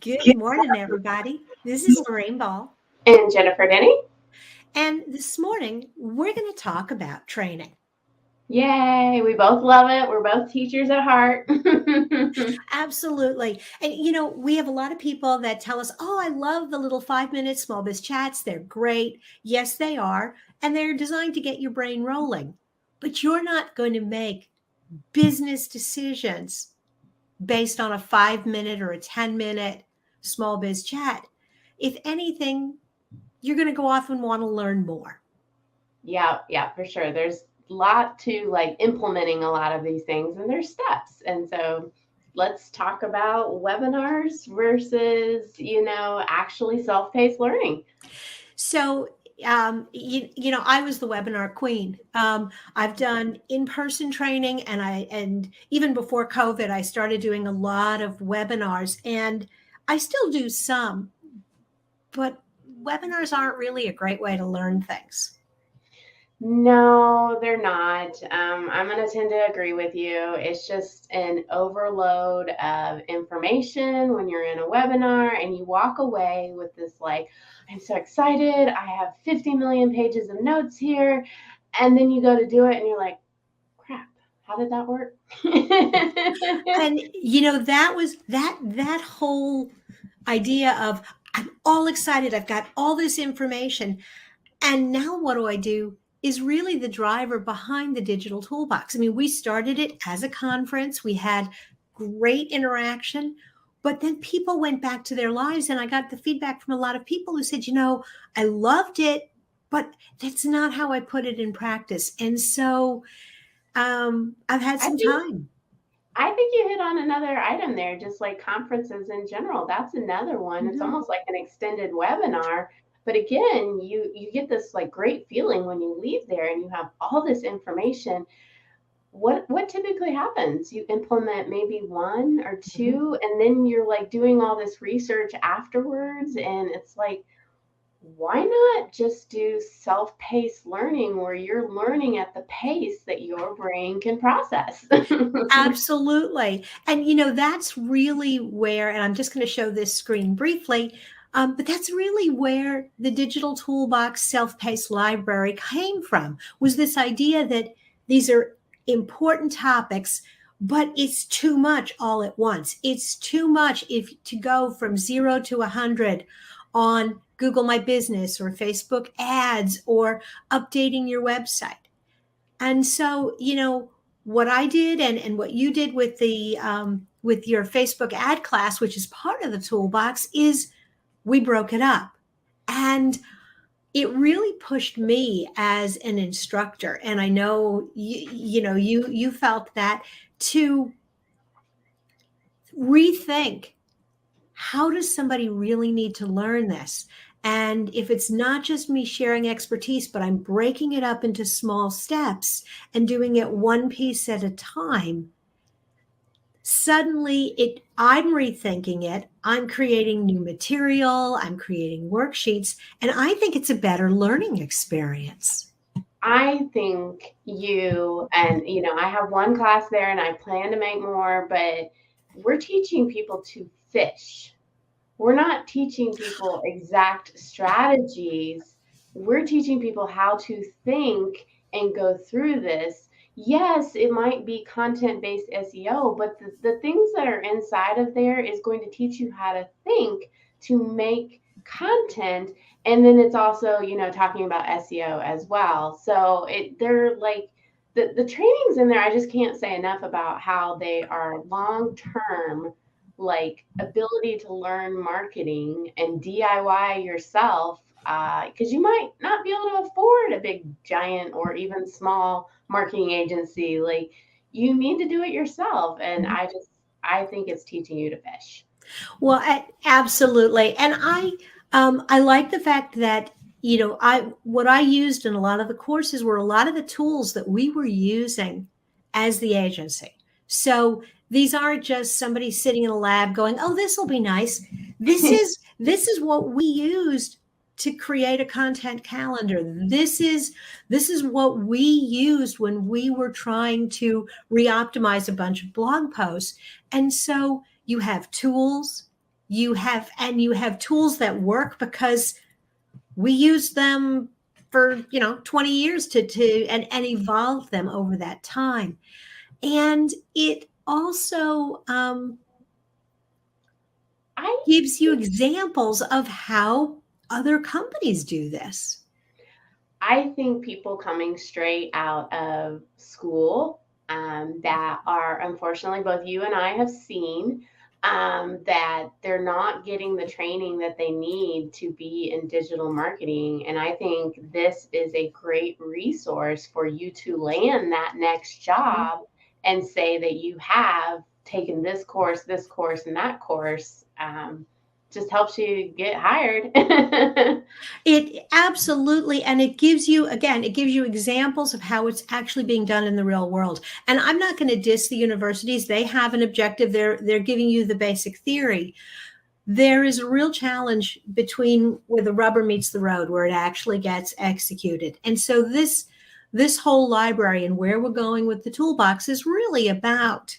Good morning, everybody. This is Lorraine Ball. And Jennifer Denny. And this morning, we're going to talk about training. Yay, we both love it. We're both teachers at heart. Absolutely. And, we have a lot of people that tell us, oh, I love the little 5-minute small biz chats. They're great. Yes, they are. And they're designed to get your brain rolling. But you're not going to make business decisions based on a 5-minute or a 10-minute small biz chat. If anything, you're going to go off and want to learn more. Yeah, for sure. There's a lot to implementing a lot of these things, and there's steps. And so let's talk about webinars versus, actually self-paced learning. So, I was the webinar queen. I've done in-person training, and even before COVID, I started doing a lot of webinars, and I still do some, but webinars aren't really a great way to learn things. No, they're not. I'm going to tend to agree with you. It's just an overload of information when you're in a webinar and you walk away with this I'm so excited. I have 50 million pages of notes here. And then you go to do it and you're like, crap, how did that work? And, that was that whole idea of I'm all excited. I've got all this information. And now what do I do? Is really the driver behind the Digital Toolbox. I mean, we started it as a conference. We had great interaction, but then people went back to their lives. And I got the feedback from a lot of people who said, I loved it, but that's not how I put it in practice. And so I've had some time. I think you hit on another item there, just like conferences in general. That's another one. Mm-hmm. It's almost like an extended webinar. But again, you get this great feeling when you leave there and you have all this information. What typically happens? You implement maybe one or two, and then you're doing all this research afterwards. And it's why not just do self-paced learning where you're learning at the pace that your brain can process? Absolutely. And, that's really where, and I'm just going to show this screen briefly, but that's really where the Digital Toolbox self-paced library came from, was this idea that these are important topics, but it's too much all at once. It's too much to go from 0 to 100 on Google My Business or Facebook ads or updating your website. And so, what I did and what you did with the with your Facebook ad class, which is part of the toolbox, is we broke it up. And it really pushed me as an instructor. And I know you felt that, to rethink, how does somebody really need to learn this? And if it's not just me sharing expertise, but I'm breaking it up into small steps and doing it one piece at a time, suddenly I'm rethinking it. I'm creating new material. I'm creating worksheets. And I think it's a better learning experience. I think I have one class there and I plan to make more, but we're teaching people to fish. We're not teaching people exact strategies. We're teaching people how to think and go through this. Yes, it might be content-based SEO, but the things that are inside of there is going to teach you how to think to make content. And then it's also, talking about SEO as well. So they're the trainings in there, I just can't say enough about how they are long-term, ability to learn marketing and DIY yourself, because you might not be able to afford a big, giant, or even small marketing agency. You need to do it yourself. And I think it's teaching you to fish. Well, absolutely. And I like the fact that, what I used in a lot of the courses were a lot of the tools that we were using as the agency. So these aren't just somebody sitting in a lab going, oh, this will be nice. This is what we used to create a content calendar. This is what we used when we were trying to re-optimize a bunch of blog posts. And so you have tools, you have tools that work because we use them for 20 years and evolve them over that time. And it also gives you examples of how other companies do this. I think people coming straight out of school that are, unfortunately, both you and I have seen, that they're not getting the training that they need to be in digital marketing. And I think this is a great resource for you to land that next job and say that you have taken this course, and that course. Just helps you get hired. It absolutely, and it gives you examples of how it's actually being done in the real world. And I'm not going to diss the universities. They have an objective. They're giving you the basic theory. There is a real challenge between where the rubber meets the road, where it actually gets executed. And so this whole library and where we're going with the toolbox is really about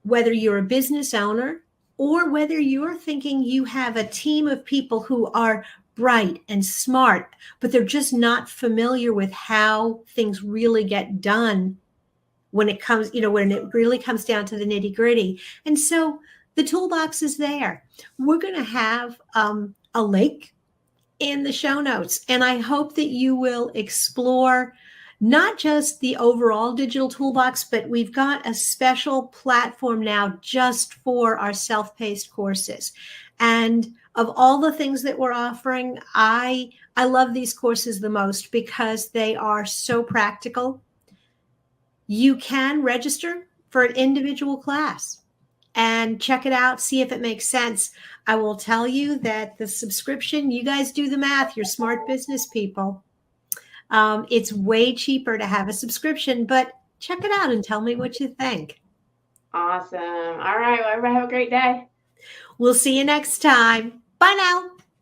whether you're a business owner or whether you're thinking you have a team of people who are bright and smart, but they're just not familiar with how things really get done when it comes, when it really comes down to the nitty gritty. And so the toolbox is there. We're going to have a link in the show notes, and I hope that you will explore not just the overall digital toolbox, but we've got a special platform now just for our self-paced courses. And of all the things that we're offering, I love these courses the most because they are so practical. You can register for an individual class and check it out, see if it makes sense. I will tell you that the subscription, you guys do the math, you're smart business people. It's way cheaper to have a subscription, but check it out and tell me what you think. Awesome. All right. Well, everybody have a great day. We'll see you next time. Bye now.